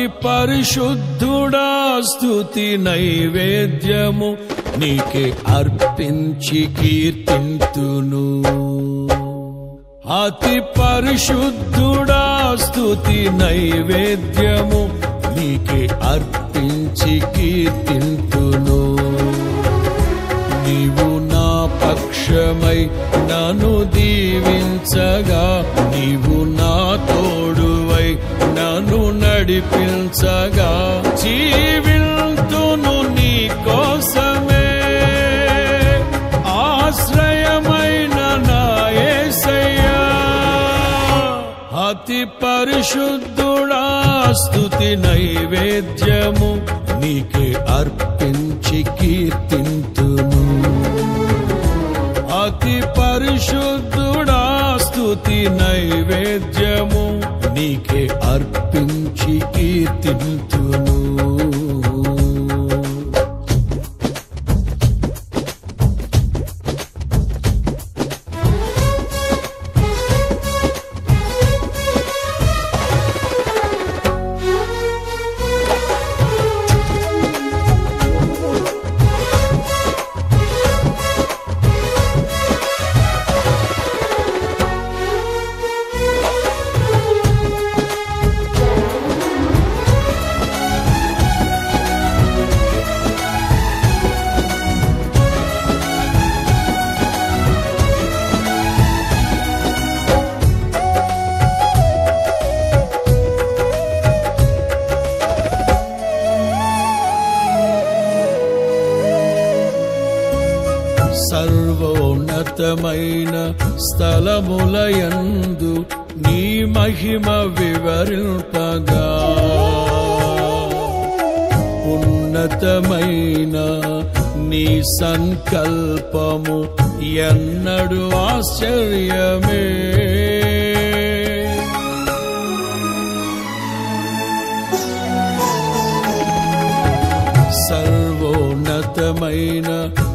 అతి పరిశుద్ధుడా స్తుతి నైవేద్యము నీకే అర్పించి కీర్తింతును. అతి పరిశుద్ధుడా స్తుతి నైవేద్యము నీకే అర్పించి కీర్తింతును. నీవు నా పక్షమై నన్ను దీవించగా, నీవు నా తోడువై నన్ను నడిపించగా, జీవింతును నీ కోసమే ఆశ్రయమైన నా యేసయ్యా. అతి పరిశుద్ధుడా స్తుతి నైవేద్యము నీకే అర్పించి కీర్తింతును. అతి పరిశుద్ధుడా స్తుతి నైవేద్యము నీకే అర్పించి కీర్తింతును. సర్వోన్నతమైన స్థలములయందు నీ మహిమ వివరింపగా, ఉన్నతమైన నీ సంకల్పము ఎన్నడు ఆశ్చర్యమే. సర్వోన్నతమైన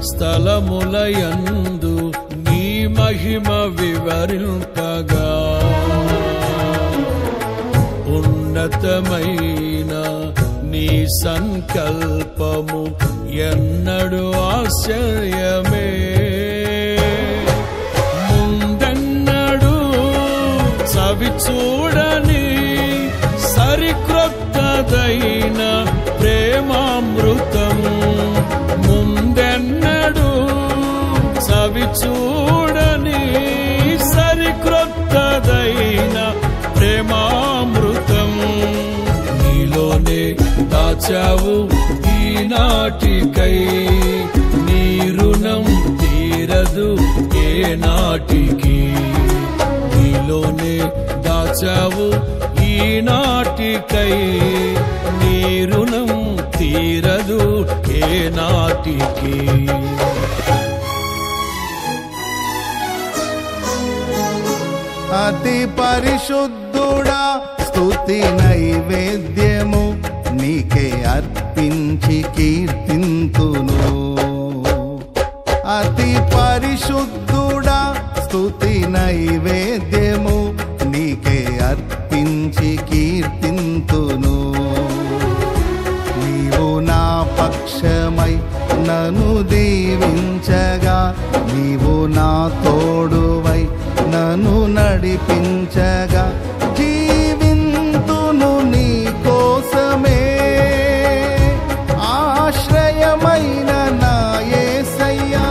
స్థలములయందు నీ మహిమ వివరింపగా, ఉన్నతమైన నీ సంకల్పము ఎన్నడు ఆశ్చర్యమే. ముందెన్నడు చవి చూడని సరిక్రొత్తదైన ప్రేమామృతం, ముందెన్నడు చవి చూడని సరిక్రొత్తదైన ప్రేమామృతం నీలోనే దాచావు ఈనాటికై. నీ రుణం తీరదు ఏ నాటికి, నీలోనే దాచావు ఈనాటికై. నీ రుణం తీరదు ఏ నాటికి. అతి పరిశుద్ధుడా స్తుతి నైవేద్యము నీకే అర్పించి కీర్తింతును. అతి పరిశుద్ధుడా స్తుతి నైవేద్యము నీకే అర్పించి కీర్తింతును. నీవు నా పక్షమై నన్ను దీవించగా, నీవు నా తోడువై నన్ను నడిపించగా, జీవింతును నీ కోసమే ఆశ్రయమైన నా యేసయ్యా.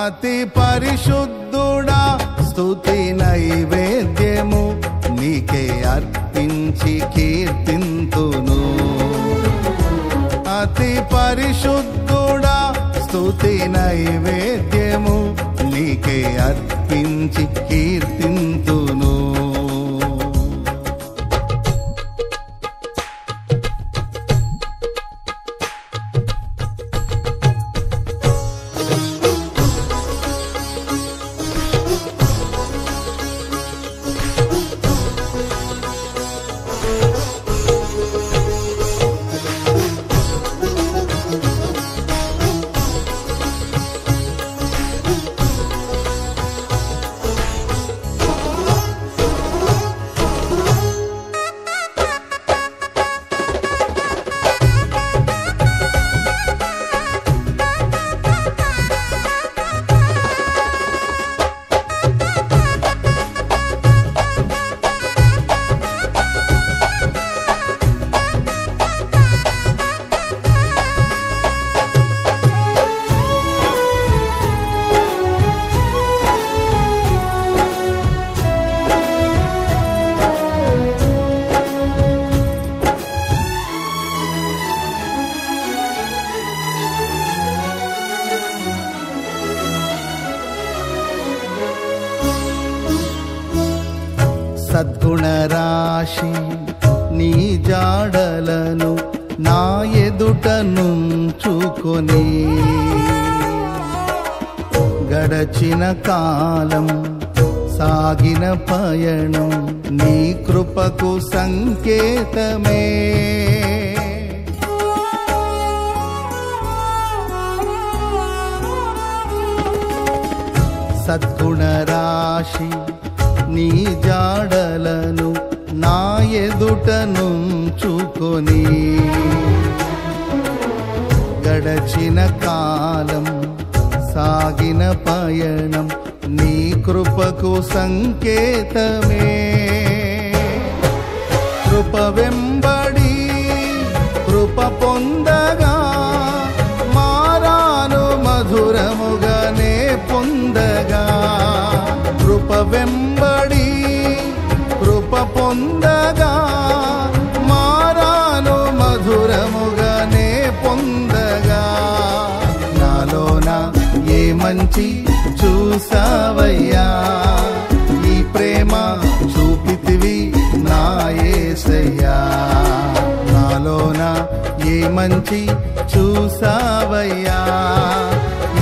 అతి పరిశుద్ధుడా స్తుతి నైవేద్యము నీకే అర్పించి కీర్తింతును. అతి పరిశుద్ధుడా స్తుతి నైవేద్యము నీకే అర్పించి కీర్తింతును. సద్గుణరాశి నీ జాడలను నా ఎదుట నుంచుకొని గడచిన కాలం సాగిన పయనం నీ కృపకు సంకేతమే. సద్గుణరాశి నీ జాడలను నా ఎదుట నుంచుకొని గడచిన కాలం సాగిన పయనం నీ కృపకు సంకేతమే. కృప వెంబడి కృప పొందగా మారాను మధురముగానే పొందగా. కృప వెంబడి కృప పొందగా మారాను మధురముగానే పొందగా. నాలోన ఏ మంచి చూసావయ్యా, ఈ ప్రేమ చూపితివి నా యేసయ్యా. నాలోన ఏ మంచి చూసావయ్యా,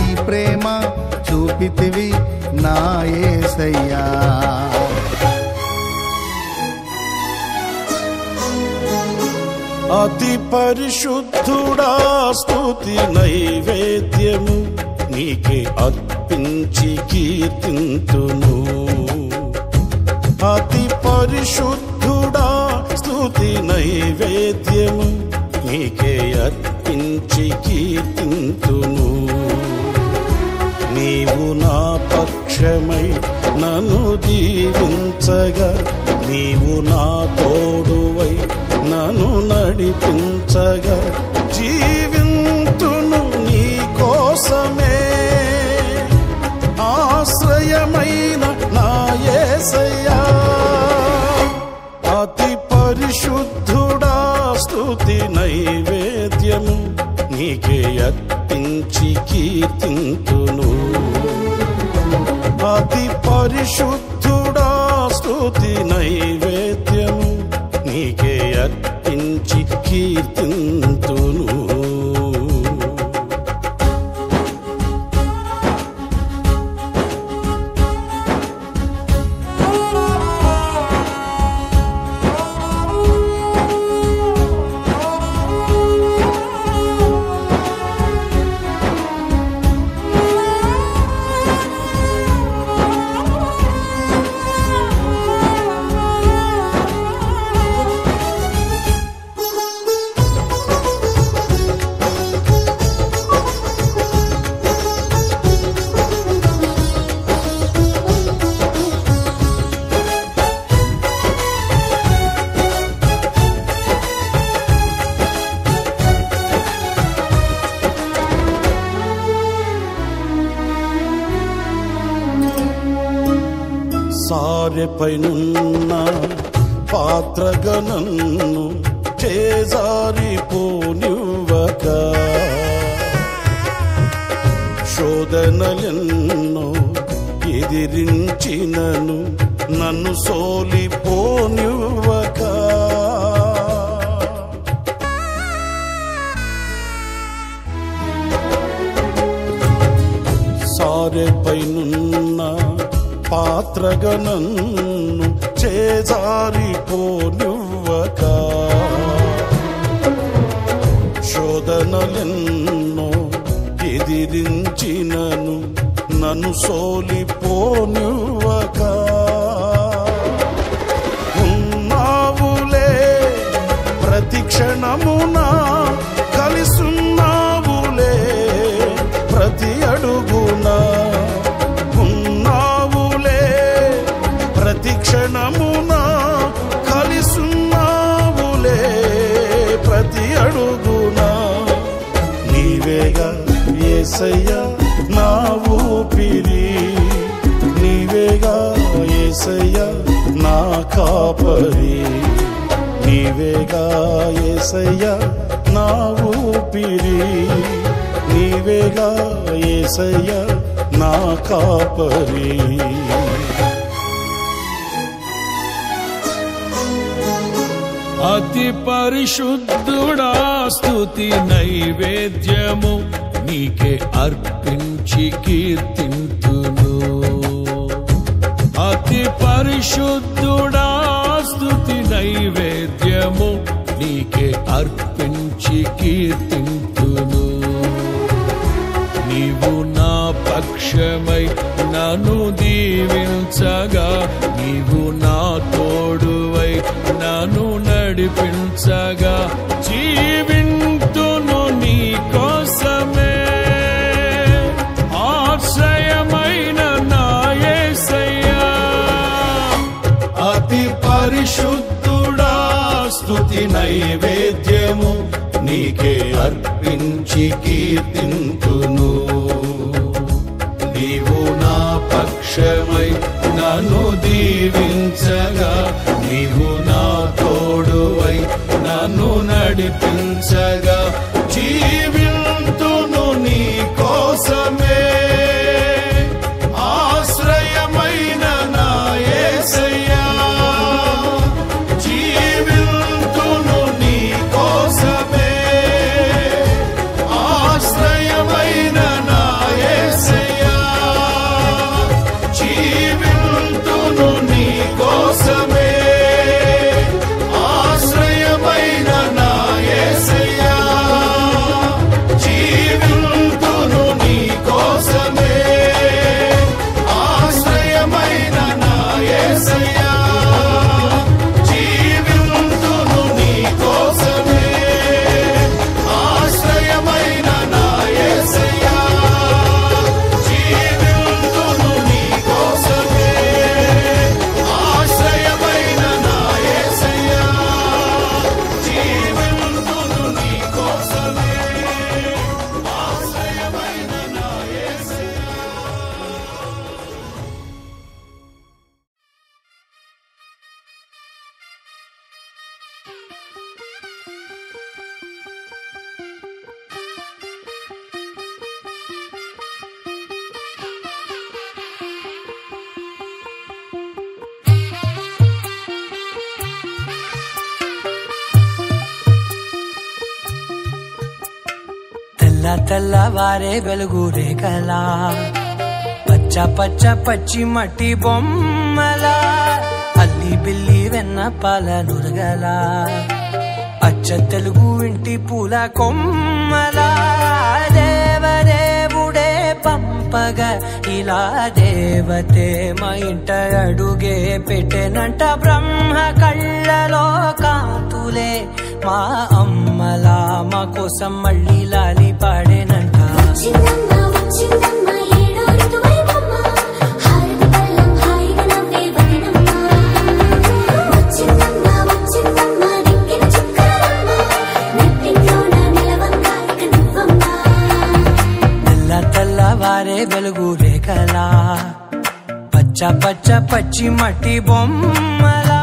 ఈ ప్రేమ చూపితివి నా యేసయ్యా. అతి పరిశుద్ధుడా స్తుతి నైవేద్యము నీకే అర్పించి కీర్తింతును. అతి పరిశుద్ధుడా స్తుతి నైవేద్యము నీకే అర్పించి కీర్తింతును. నీవు నా పక్షమై నన్ను దీవించగా, నీవు నా తోడువై నన్ను నడిపించగా, జీవింతును నీ కోసమే. ఆశ్రయమైన నా యేసయ్యా, అతి పరిశుద్ధుడా స్తుతి నైవేద్యము నీకే అర్పించి కీర్తింతును. అతి పరిశుద్ధుడా స్తుతి నైవేద్యము నీకే అర్పించి కీర్తింతును. సారెపైనున్న పాత్రగా నన్ను చేజారిపోనివ్వక, శోధనలెన్నో ఎదిరించినను నన్ను సోలిపోనివ్వక. సారెపైనున్న పాత్రగా నన్ను చేజారిపోనివ్వక, శోధనలెన్నో ఎదిరించినను నన్ను సోలిపోనివ్వక. ఉన్నావులే ప్రతి క్షణమున, కలిసున్నావులే ప్రతి అడుగున. ప్రతి క్షణమున కలిసున్నావులే ప్రతి అడుగున. నీవేగా యేసయ్యా నా ఊపిరి, నీవేగా యేసయ్యా నా కాపరి. నీవేగా యేసయ్యా నా ఊపిరి, నీవేగా యేసయ్యా నా కాపరి. అతి పరిశుద్ధుడా స్తుతి నైవేద్యము నీకే అర్పించి కీర్తింతును. అతి పరిశుద్ధుడా స్తుతి నైవేద్యము నీకే అర్పించి కీర్తింతును. నీవు నా పక్షమై నన్ను దీవించగా, నీవు నా తోడువై నన్ను నడిపించగా, జీవింతును నీ కోసమే. ఆశ్రయమైన నా యేసయ్యా, అతి పరిశుద్ధుడా స్తుతి నైవేద్యము నీకే అర్పించి కీర్తింతును. నీవు నా పక్షమై నన్ను దీవించగా, నీవు నా తోడువై నన్ను నడిపించగా, జీవింతును నీ కోసమే. ఆశ్రయమైన నా యేసయ్యా, జీవింతును నీ కోసమే. ఆశ్రయమైన నా యేసయ్యా, జీవింతును నీ కోసమే. ఆశ్రయమైన నా యేసయ్యా, జీవింతును నీ కోసమే. ఆశ్రయమైన నా యేసయ్యా, జీవింతును నీ కోసమే. ఆశ్రయమైన నా యేసయ్యా, జీవింతును నీ కోసమే. ఆశ్రయమైన నా యేసయ్యా, జీవింతును నీ కోసమే. ఆశ్రయమైన నా యేసయ్యా. తెల్లవారే వెలుగు రేఖలా, పచ్చ పచ్చ పచ్చి మట్టి బొమ్మలా, అల్లి బిల్లి వెన్న పాల నురగలా, అచ్చ తెలుగు ఇంటి పూల కొమ్మలా, దేవదేవుడే పంపగా ఇలా దేవతే మా ఇంట అడుగే పెట్టెనంట. బ్రహ్మ కళ్ళలో కాంతులే మా అమ్మలా మా కోసం మళ్ళీ లాలి పాడేనంట. తెల్లవారే వెలుగు రేఖలా, పచ్చ పచ్చ పచ్చి మట్టి బొమ్మలా.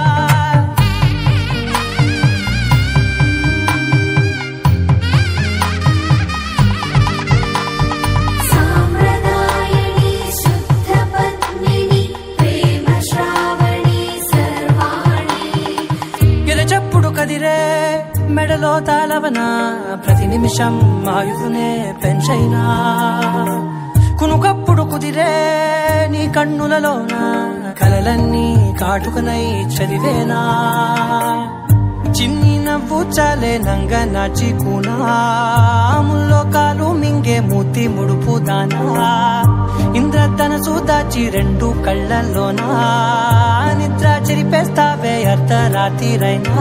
ఎరచప్పుడు కదిరే మెడలో తాళవన, ప్రతి నిమిషం ఆయుధునే పెంచైనా. కునుకప్పుడు కుదిరే నీ కన్నులలోన, కలలన్నీ కాటుకనై చదివేనా. చిన్ని నవ్వు చాలే నంగ నాచి కూనాముల్లో కాలు మింగే మూతి ముడుపు దానా. ఇంద్రధనసు దాచి రెండు కళ్ళల్లోనా, నిద్ర చెరిపేస్తావే అర్ధరాత్రిరైనా.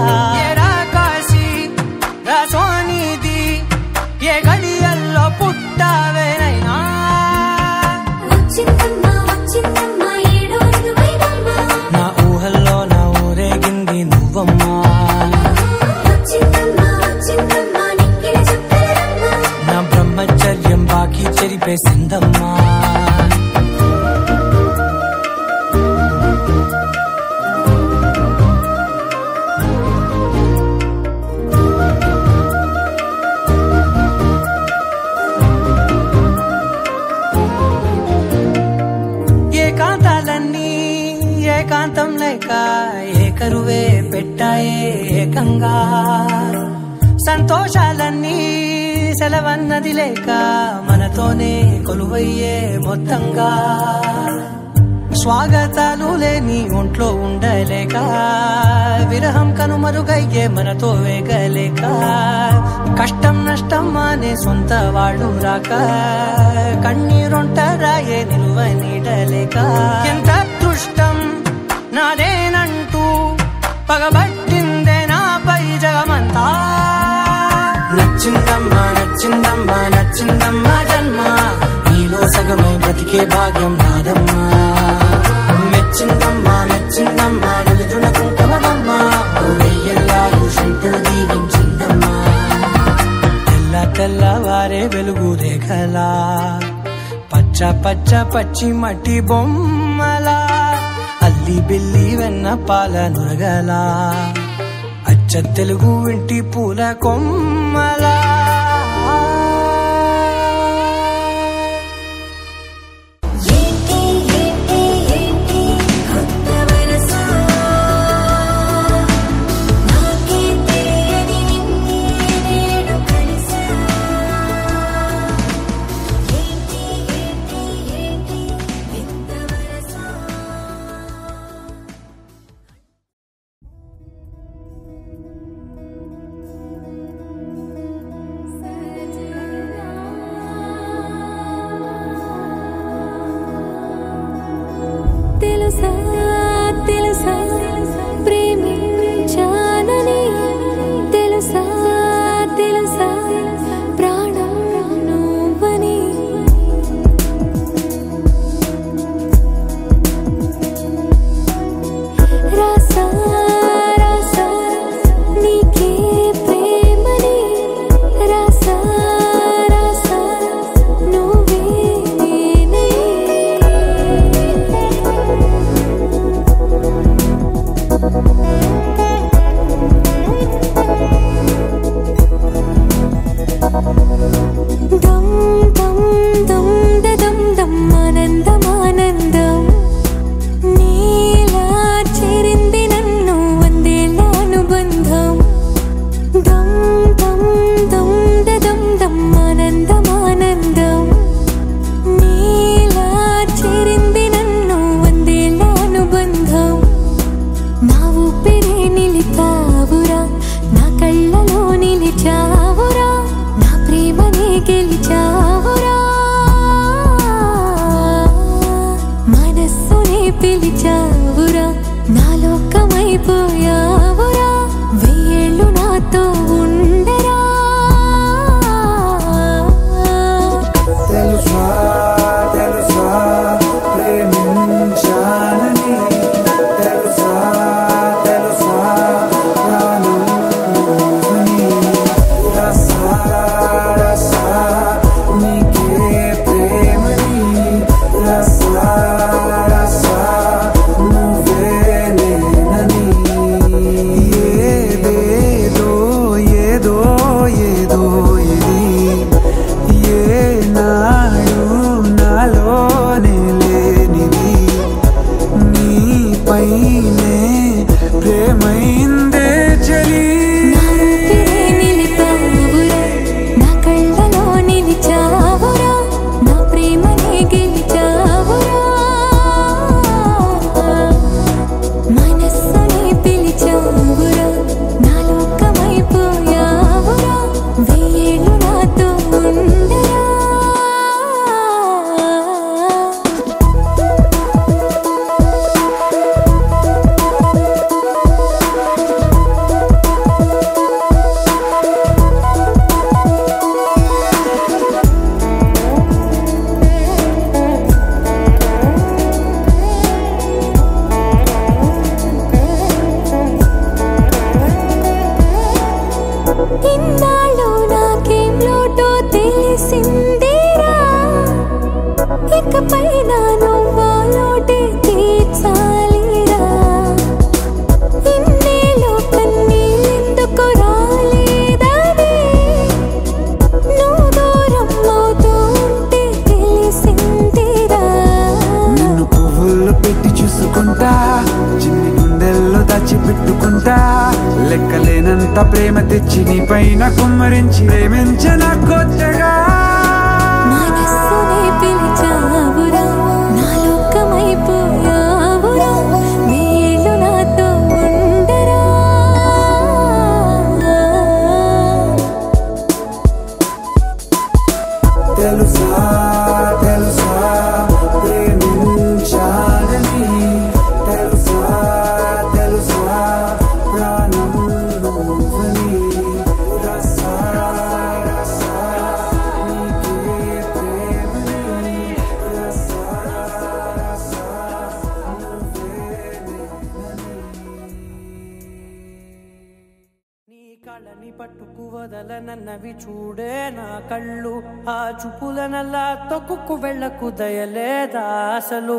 ఏరా కాశీ రా సోనిది, ఏ గడియల్లో పుట్టావేనైనా. నా ఊహల్లో నా ఊరేగింది నువ్వమ్మా. నా బ్రహ్మచర్యం బాకీ చెరిపేసిందమ్మా. ఏకాంతం లేక ఏకరువే పెట్టాయే ఏక ఏకంగా సంతోషాలన్నీ సెలవన్నది లేక మనతోనే కొలువయ్యే మొత్తంగా స్వాగతాలు లేని ఒంట్లో ఉండలేక విరహం కనుమరుగయ్యే మనతో వేగలేక కష్టం నష్టం అనే సొంత వాళ్ళు రాక కన్నీరొంటరాయే నిలువ నీడలేక ఎంత అదృష్టం నాదేనంటూ పగబట్టిందే నాపై జగమంతా నచ్చిందమ్మా నచ్చిందమ్మా నచ్చిందమ్మా జన్మ నీలో సగమై బ్రతికే భాగ్యం నాదమ్మా మెచ్చిందమ్మా మెచ్చిందమ్మా నిలుదున కుంకుమమ్మా వెయ్యల్లాలు శంకులు దీవించిందమ్మా తెల్ల తెల్లవారే వెలుగు రేఖలా పచ్చ పచ్చ పచ్చి మట్టి బొమ్మలా అల్లి బిల్లి వెన్న పాల నురగలా అచ్చ తెలుగు ఇంటి పూల కొమ్మలా అంత ప్రేమ తెచ్చి నీ పైన కుమ్మరించి ప్రేమించిన కొత్తగా మనస్సునే పిలిచావురా నా లోకమైపోయావురా నీళ్ళు నాతో ఉండరా తెలుసా తెలుసా ప్రేమించాలని తెలుసా తెలుసా ప్రాణం నువ్వని రసా రసా నీకే ప్రేమని రసా రసా నీ కళ్ళని పట్టుకు వదలనన్నవి చూడే నా కళ్ళు ఆ చూపులనల్లా తొక్కుకు వెళ్ళకు దయలేదా అసలు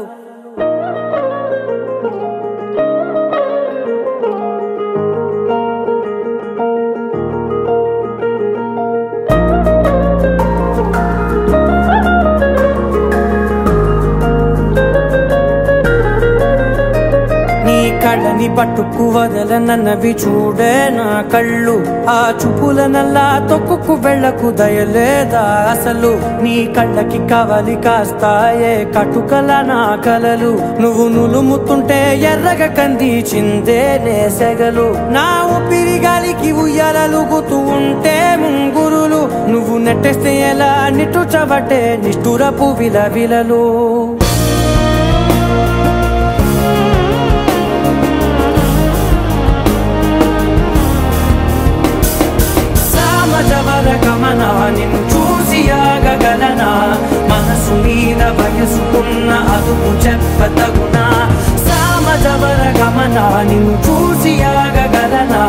కళ్ళని పట్టుకు వదలనన్నవి చూడే నా కళ్ళు ఆ చూపులనల్లా తొక్కుకు వెళ్ళకు దయలేదా అసలు నీ కళ్ళకి కవలి కాస్తాయే కటుకల నా కలలు నువ్వు నులుముతుంటే ఎర్రగ కంది చిందే నేసెగలు నా ఊపిరి గాలికి ఉయ్యాలలుగుతూ ఉంటే ముంగురులు నువ్వు నెట్టేస్తే ఎలా నిట్టుచబట్టే నిష్ఠురపు విలవిలలు గమన నిన్ను చూసి ఆగగలనా మనసు మీద వయసుకున్న అదుపు చెప్పతగునా సామజవర గమన నిన్ను చూసి ఆగగలనా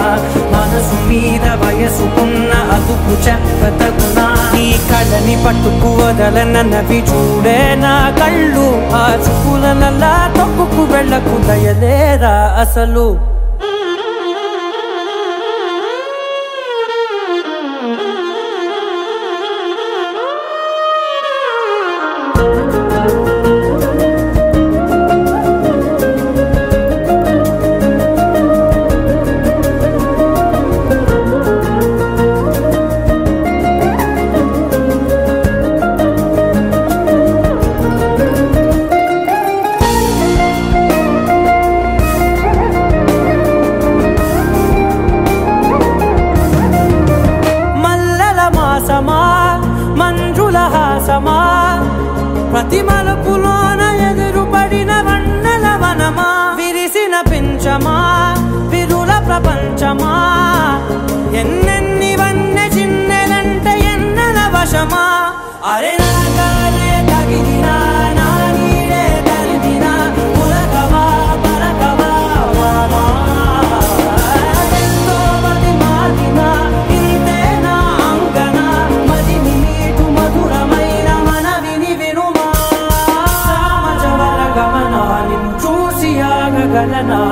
మనసు మీద వయసుకున్న అదుపు చెప్పతగునా నీ కళ్ళని పట్టుకు వదలనన్నవి చూడే నా కళ్ళు ఆ చూపులనల్లా తొక్కుకు వెళ్ళకు దయలేరా అసలు ప్రతి మలుపులోన ఎదురుపడిన వన్నెల వనమా విరిసిన పించమా విరుల ప్రపంచమా ఎన్నెన్ని వన్నె చిన్నెలంటే ఎన్నెల వశమా అరే నాగాలే తగిలినా నా నీడే తరిదినా పులకవా పలకవా వామా ఎంతో మది మాదినా ఇంతే నా అంగన మదిని నీటు మధురమైన మనవిని వినుమా సామజవర గమన నిన్ను చూసి ఆగగలనా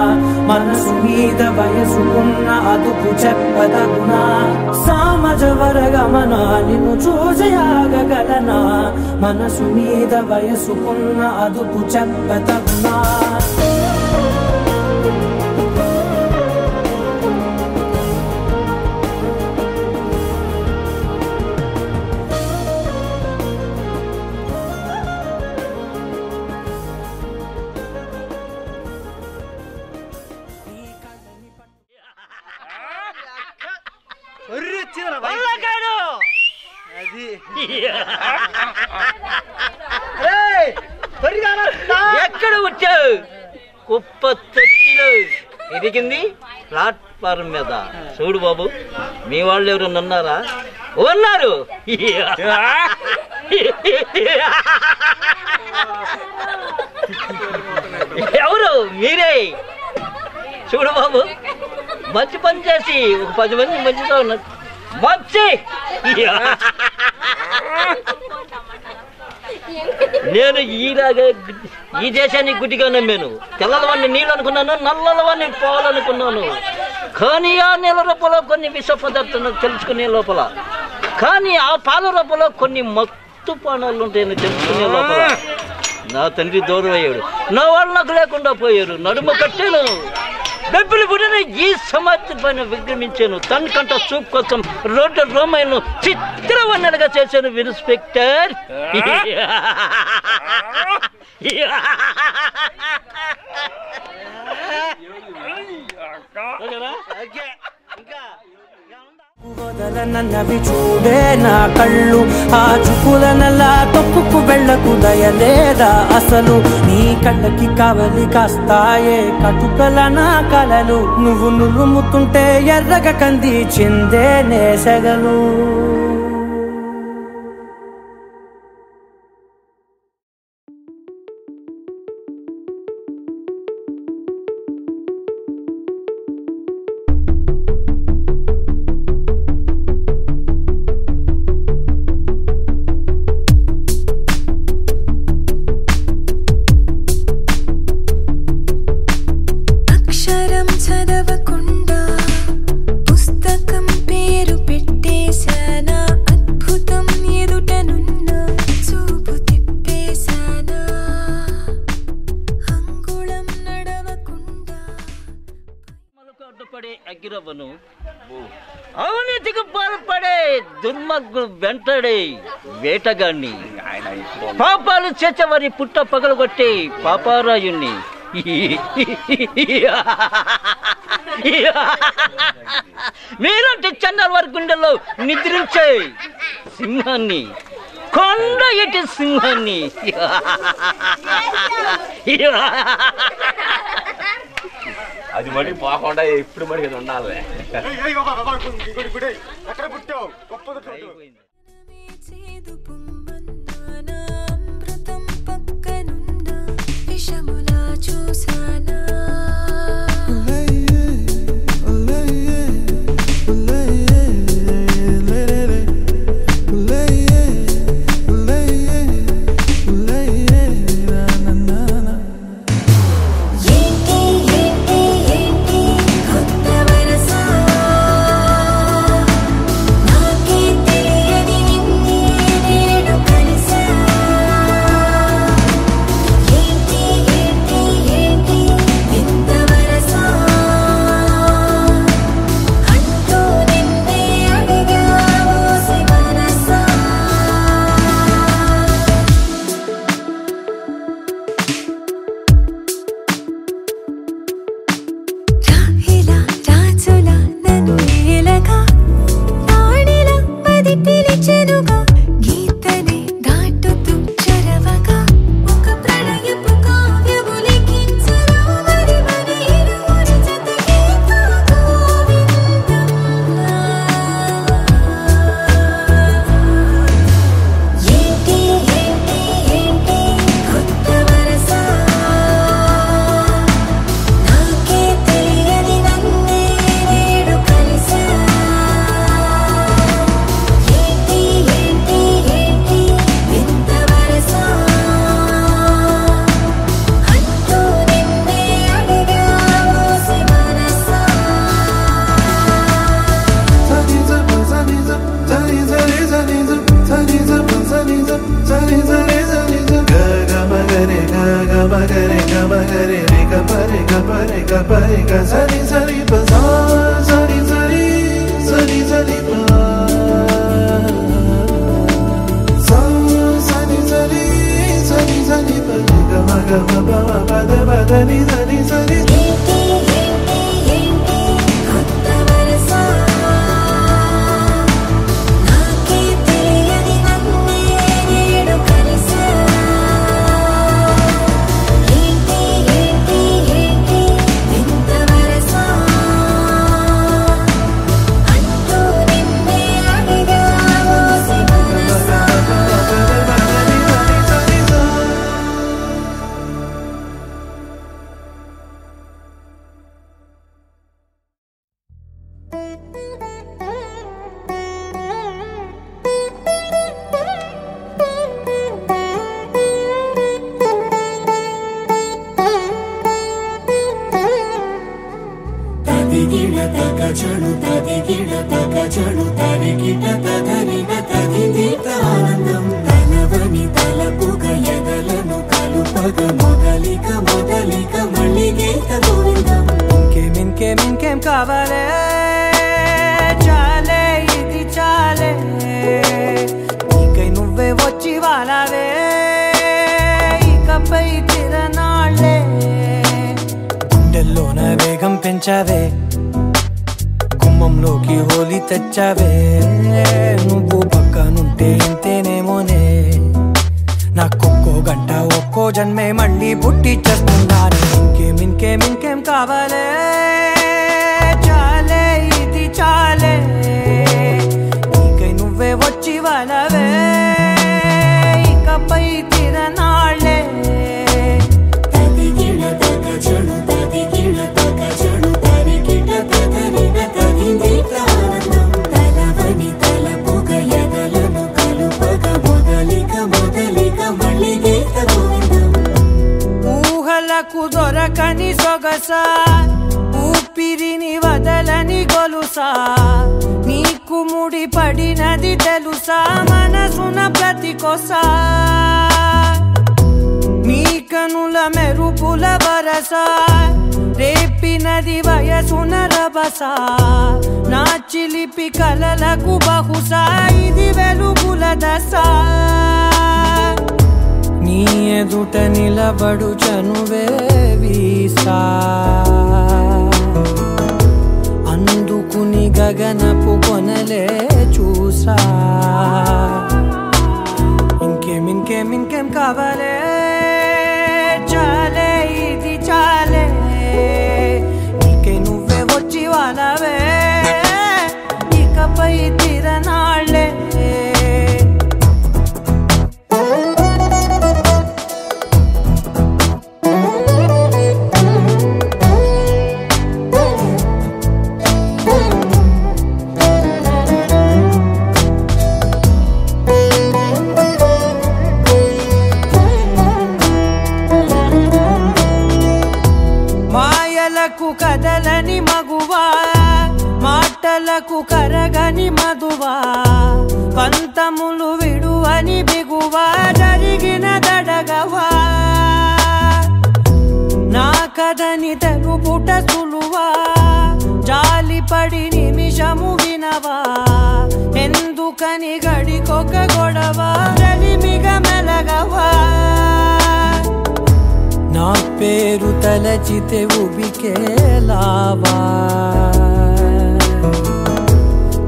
మనసు మీద వయసుకున్న అదుపు చెప్పదగునా సామజవర గమన నిన్ను చూసి ఆగగలనా మనసు మీద వయసుకున్న అదుపు చెప్పదగునా ఎక్కడ వచ్చావు కుప్ప తొట్టిలో ఎదిగింది ప్లాట్ఫారం మీద చూడు బాబు మీ వాళ్ళు ఎవరు ఉన్నారా ఉన్నారు ఎవరు మీరే చూడు బాబు మంచి పని చేసి ఒక 10 మంది మంచిగా ఉన్నారు మంచి నేను ఈలాగా ఈ దేశానికి గుడ్డిగా నమ్మాను తెల్లలవాడిని నీళ్ళు అనుకున్నాను నల్లలవాడిని పాలనుకున్నాను కానీ ఆ నీళ్ళ రూపంలో కొన్ని విష పదార్థాలు తెలుసుకునే లోపల కానీ ఆ పాల రూపంలో కొన్ని మత్తు పానాలు ఉంటాయని తెలుసుకునే లోపల నా తండ్రి దూరం అయ్యాడు నా వాళ్ళు నాకు లేకుండా పోయారు నడుమ కట్టాను బెబ్బులు పుట్టిన ఈ సమాధి పైన విగ్రమించాను. తనకంట సూప్ కోసం రోడ్డు రోమైను చిత్రవర్ణనగా చేశాను ఇన్స్పెక్టర్. వదలనన్నవి చూడే నా కళ్ళు, ఆ చూపులనల్లా తొక్కుకు వెళ్ళకు దయలేదా అసలు? నీ కళ్ళకి కావలి కాస్తాయే కటుకల నా కలలు, నువ్వు నులుముతుంటే ఎర్రగ కంది చిందే నేసగలు. అగ్గిరవ్వను అవినీతికి పాల్పడే దుర్మార్గులు వెంటడే వేటగాన్ని, పాపాలు చేసేవారి పుట్ట పగలగొట్టే పాపారాయుణ్ణి, మీలాంటి చండాల వారి గుండెల్లో నిద్రించే సింహాన్ని, కొండ ఎట్టి సింహాన్ని. అది మడి పోకుండా ఎప్పుడు మడి ఉండాలి. మొదలిక మళ్ళీ గీత గోవిందం ఇంకేమి కావాలే చాలే ఇది చాలే నీకై నువ్వే వచ్చి వాలావే ఇకపై తిరనాళ్ళే గుండెల్లోన వేగం పెంచావే గుమ్మంలోకి హోలీ తెచ్చావే నువ్వు పక్కనుంటే ఇంతేనేమోనే నాకొక్కో గంట ఒక్కో జన్మే మళ్ళీ పుట్టి చేస్తున్నాను ఇంకేం కావాలే చాలే ఇది చాలే నీకై నువ్వే వచ్చి వాలవే ఇకపై తిరనాళ్ళే ఊహలకు దొరకని సొగసా ఊపిరిని వదలని గొలుసా నీకు ముడి పడినది తెలుసా మనసున ప్రతి కొసా నీ కనుల మెరుపుల వరసా రేపినది వయసున రభసా నా చిలిపి కలలకు బహుశా ఇది వెలుగుల దశ నీ ఎదుట నిలబడు చనువే వీసా అందుకుని గగనపు కొనలే చూసా ఇంకేం కావాలే చాలే ఇది చాలే నీకే నువ్వే వచ్చి వాలవే ఇకపై తిరనాళ్ళే కదలని మగువా మాటలకు కరగని మధువా పంతములు విడువని బిగువా జరిగిన దడగవా నా కథని తెలుపుట సులువా జాలిపడి నిమిషము వినవా ఎందుకని గడికొక గొడవ రలిమిగ మెలగవా నా పేరు తలచితే ఉబికేలావా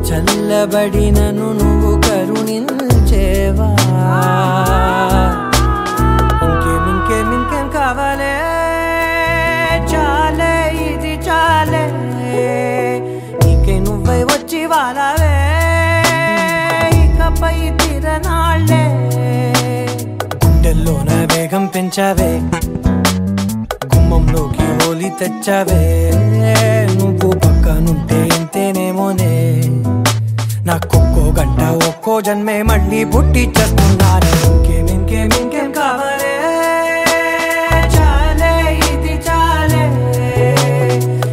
చల్లబడినను నువ్వు కరుణించేవా ఇంకేం కావాలే చాలే ఇది చాలే నీకే నువ్వే వచ్చి వాలవే ఇకపై తిరనాళ్ళే గుండెల్లోన వేగం పెంచావే గుమ్మంలోకి హోలీ తెచ్చావే నువ్వు పక్కనుంటే ఇంతేనేమోనే నాకొక్కో గంట ఒక్కో జన్మే మళ్ళీ పుట్టి చేస్తున్నాను ఇంకేం కావాలే చాలే ఇది చాలే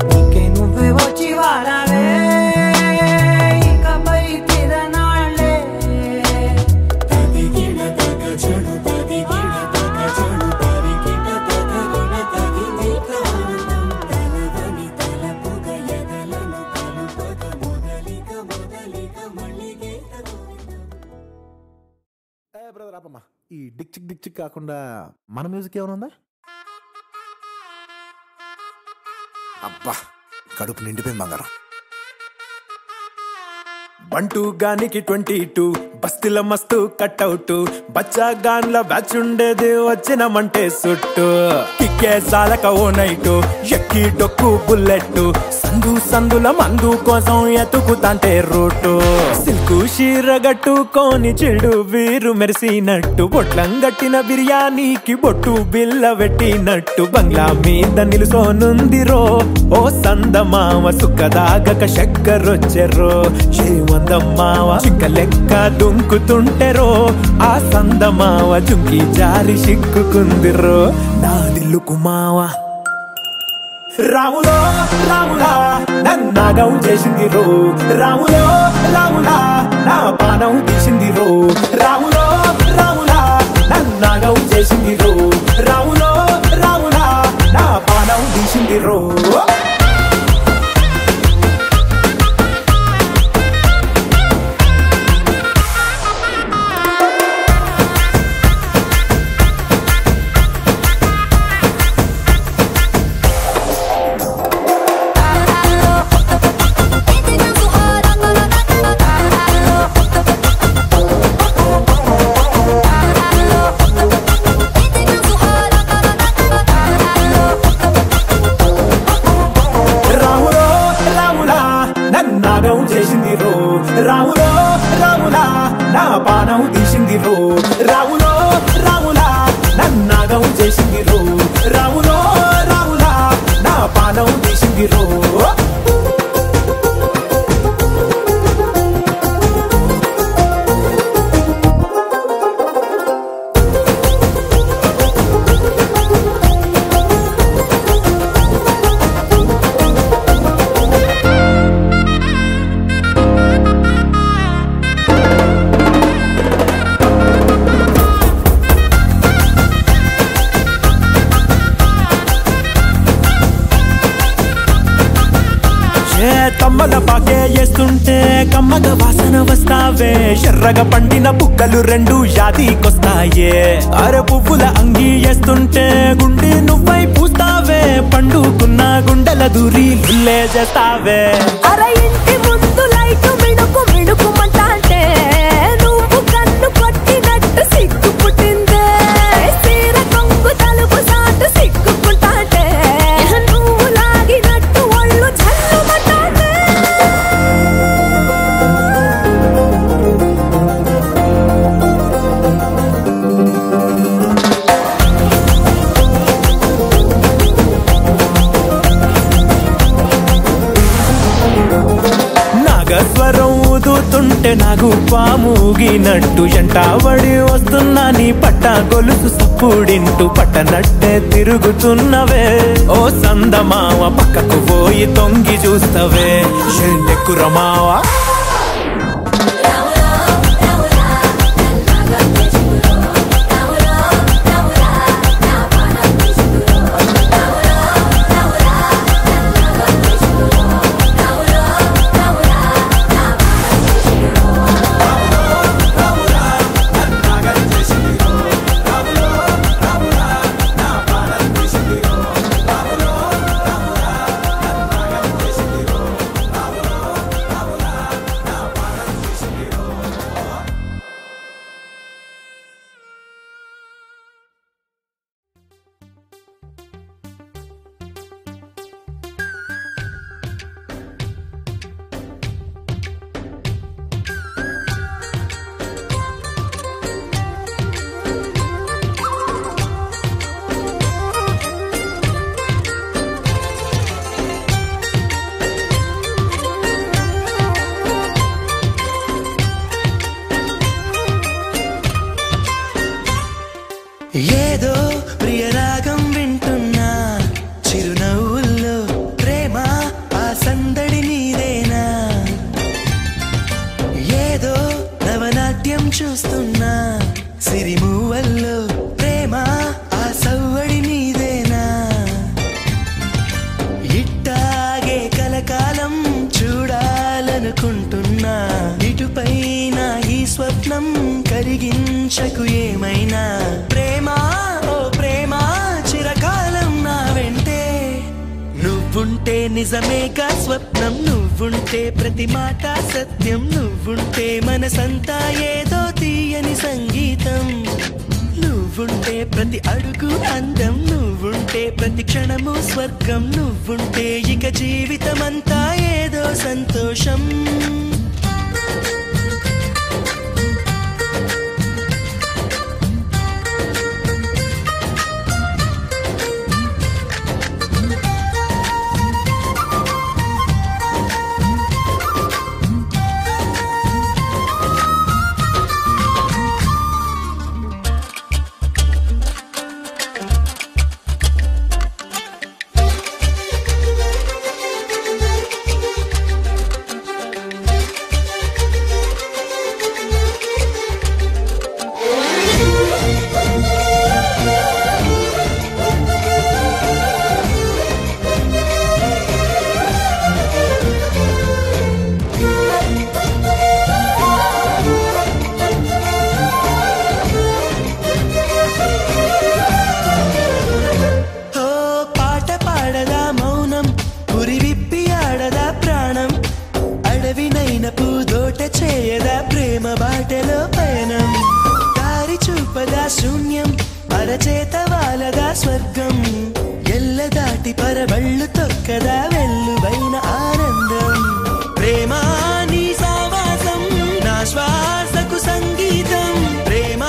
నీకే నువ్వే వచ్చి వాలవే ఇకపై తిరనాళ్ళే ఈ డిక్ కాకుండా మన మ్యూజిక్ ఏమైనా ఉందా? అబ్బా కడుపు నిండిపోయింది బంగారం. బంటూ గానికి 22 బస్తీల మస్తు కట్అవుట్ బచ్చా గాన్ల బ్యాచ్ ఉండేది వచ్చినమంటే సుట్టు కిక్కే సాలక ఓ నైటు ఎక్కి డొక్కు బుల్లెట్ సందుల మందు కోసం ఎతుకుతాంటే రూటు సిల్కు షీరగట్టుకోని చెడు వీరు మెరిసినట్టు బొట్లం గట్టిన బిర్యానీకి బొట్టు బిల్ల పెట్టినట్టు బంగ్లా మీద నిలుసోనుందిరో ఓ సందమావ సుక్కదాగక చక్కరొచ్చెరో చేవందమ్మావ చిక్క లెక్క దుంకుతుంటెరో ఆ సందమావ జుంకి జారి సిక్కుకుందిరో నా దిల్లుకు మావ రాములో రాములా నన్నాగం చేసింది రో రాములో రాములా నా పానం తీసింది రో రాములో రాములా నన్నాగం చేసింది రో రాములో రాములా నా పానం తీసింది రో తమ్మల పాకే వేస్తుంటే కమ్మగ వాసన వస్తావే ఎర్రగా పండిన బుక్కలు రెండు యాదికొస్తాయే అరే పువ్వుల అంగి వేస్తుంటే గుండి నువ్వై పూస్తావే పండుకున్న గుండెల దూరి లుల్లే చేస్తావే అరే ఇంటి ముందు లైట్ మిణుకు మిణుకుమంటే నువ్వు కన్ను కొట్టినట్టు సిగ్గు పుట్టిందే సీర కొంగు తలుపు సాటు సిగ్గుకుంటాంటే నువ్వు లాగినట్టు ఒళ్ళు జల్లుమంటాంటే నాగస్వరం ఊదుతుంటే నాకు పాముగినట్టు ఎంటావడి వస్తున్నా నీ పట్ట గొలుసు సప్పుడింటూ పట్టనట్టే తిరుగుతున్నవే ఓ సందమావ పక్కకు పోయి తొంగి చూస్తవే షెల్లెక్కురమావా ఏదో ప్రియరాగం వింటున్నా చిరునవ్వుల్లో ప్రేమ ఆ సందడి నీదేనా ఏదో నవనాట్యం చూస్తున్నా సిరిమూవల్లో ప్రేమ ఆ సవ్వడి నీదేనా ఇట్టాగే కలకాలం చూడాలనుకుంటున్నా ఇటుపైన ఈ స్వప్నం కరిగించకు ఏమైనా ప్రేమ ఓ ప్రేమ చిరకాలం నా వెంటే నువ్వుంటే నిజమేగా స్వప్నం నువ్వుంటే ప్రతి మాట సత్యం నువ్వుంటే మనసంతా ఏదో తీయని సంగీతం నువ్వుంటే ప్రతి అడుగు అందం నువ్వుంటే ప్రతి క్షణము స్వర్గం నువ్వుంటే ఇక జీవితమంతా ఏదో సంతోషం చేయదా ప్రేమ బాటలో పయనం దారి చూపదా శూన్యం అరచేత వాలదా స్వర్గం ఎల్ల దాటి పరవళ్ళు తొక్కదా వెల్లువైన ఆనందం ప్రేమ నీ సావాసం నా శ్వాసకు సంగీతం ప్రేమ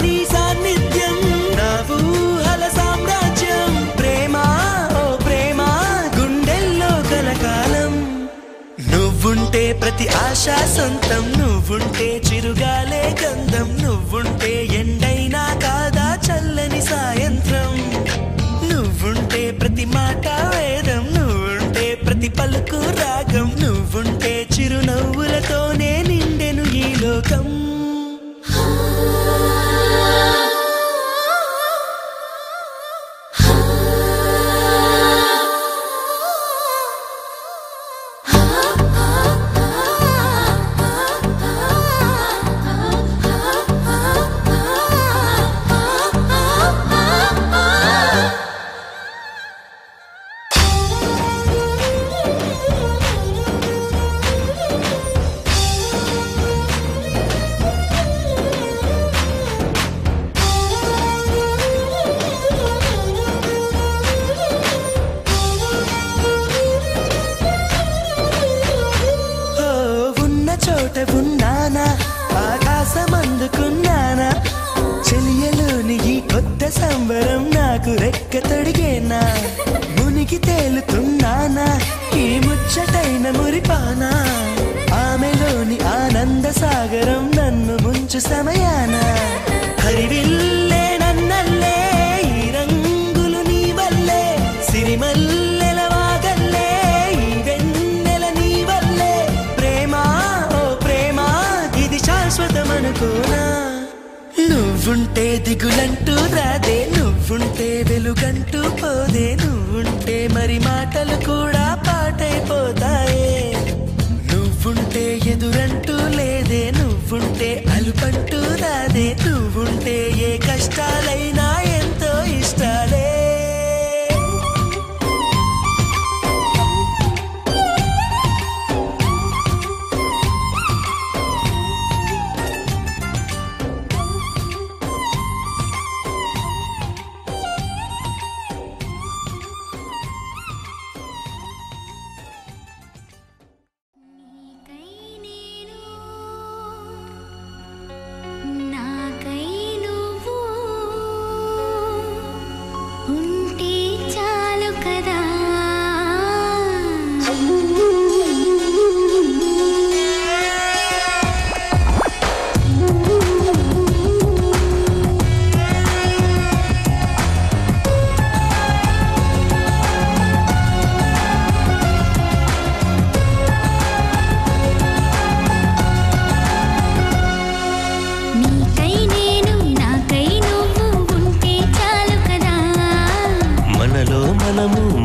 నీ సాన్నిధ్యం నా ఊహల సామ్రాజ్యం ప్రేమ ఓ ప్రేమ గుండెల్లో కలకాలం నువ్వుంటే ప్రతి ఆశ సొంతం నువ్వుంటే చిరుగాలే గంధం నువ్వుంటే ఎండైనా కాదా చల్లని సాయంత్రం నువ్వుంటే ప్రతి మాట వేదం నువ్వుంటే ప్రతి పలుకు రాగం నువ్వుంటే చిరునవ్వులతోనే నిండెను ఈ లోకం సంబరం నాకు రెక్క తొడిగేనా మునికి తేలుతున్నానా ఈ ముచ్చటైన మురిపానా ఆమెలోని ఆనంద సాగరం నన్ను ముంచు సమయాన హరివిల్లే నన్నల్లే ఈ రంగులు నీ వల్లే సిరిమల్లెల వాగల్లే ఈ వెన్నెల నీ వల్లే ప్రేమ ఓ ప్రేమ ఇది శాశ్వతమనుకోనా నువ్వుంటే దిగులంటూ రాదే నువ్వుంటే వెలుగంటూ పోదే నువ్వుంటే మరి మాటలు కూడా పాటైపోతాయే నువ్వుంటే ఎదురంటూ లేదే నువ్వుంటే అలుపంటూ రాదే నువ్వుంటే ఏ కష్టాలైనా ఎంతో ఇష్టాలే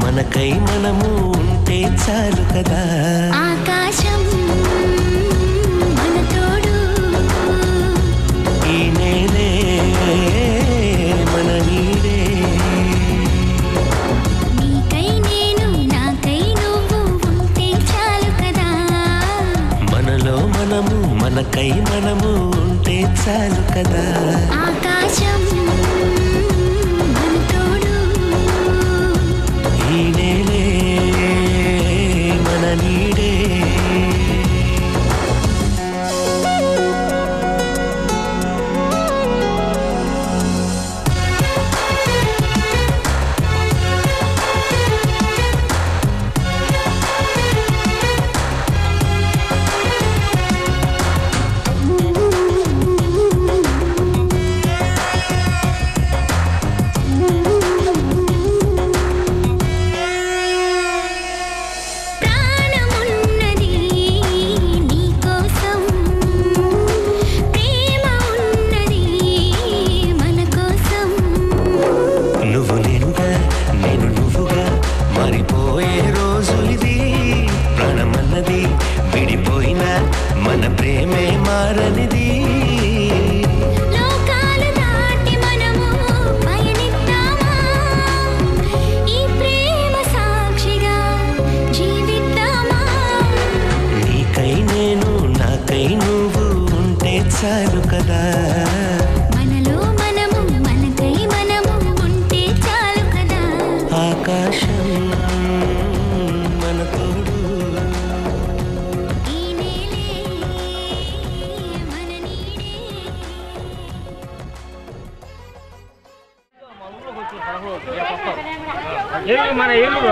మనకై మనము ఉంటే చాలు కదా ఆకాశం మన తోడు ఈ నేలే మన నీడే నీకై నేను నాకై నువ్వు ఉంటే చాలు కదా మనలో మనము మనకై మనము ఉంటే చాలు కదా ఆకాశం చాలు కదా మనలో మనము మనకై మనము ఉంటే చాలు కదా ఆకాశం మన తోడు ఈ నేలే మన నీడే మన ఏలూరు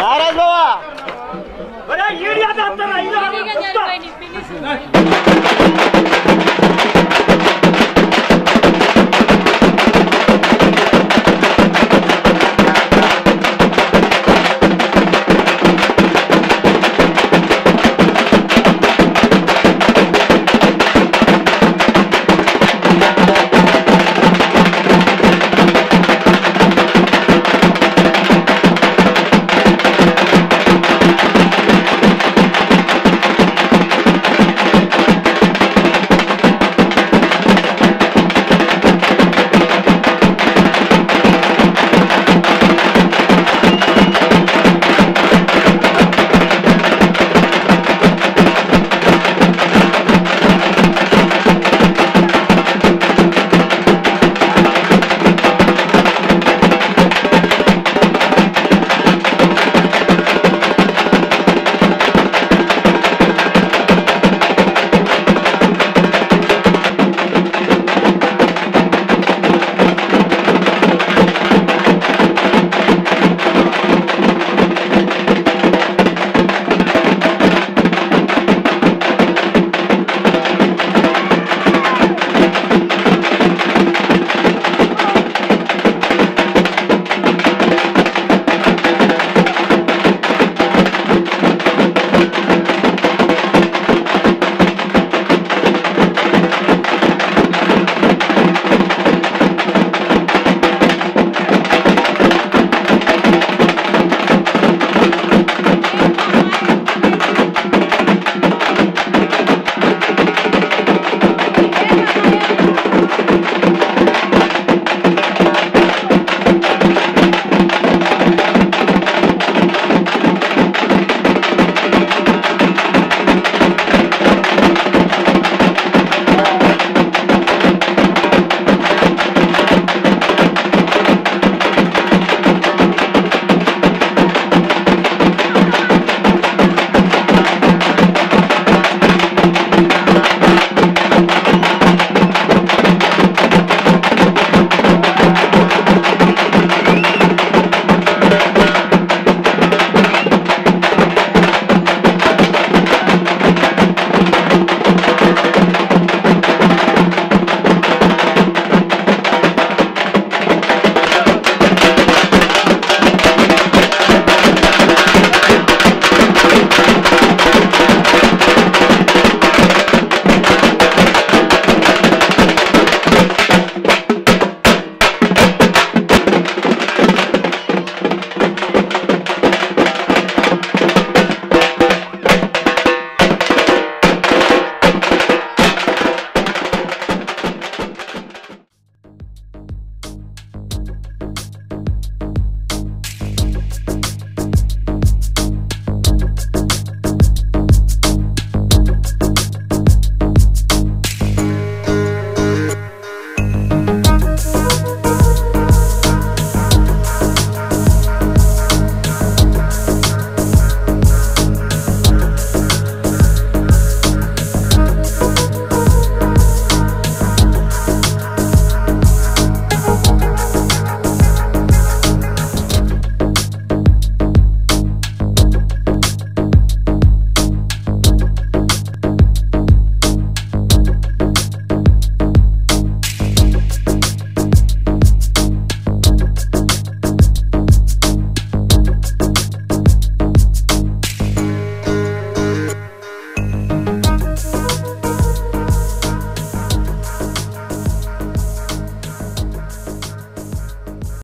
నారాజ్ బావా ఈడియా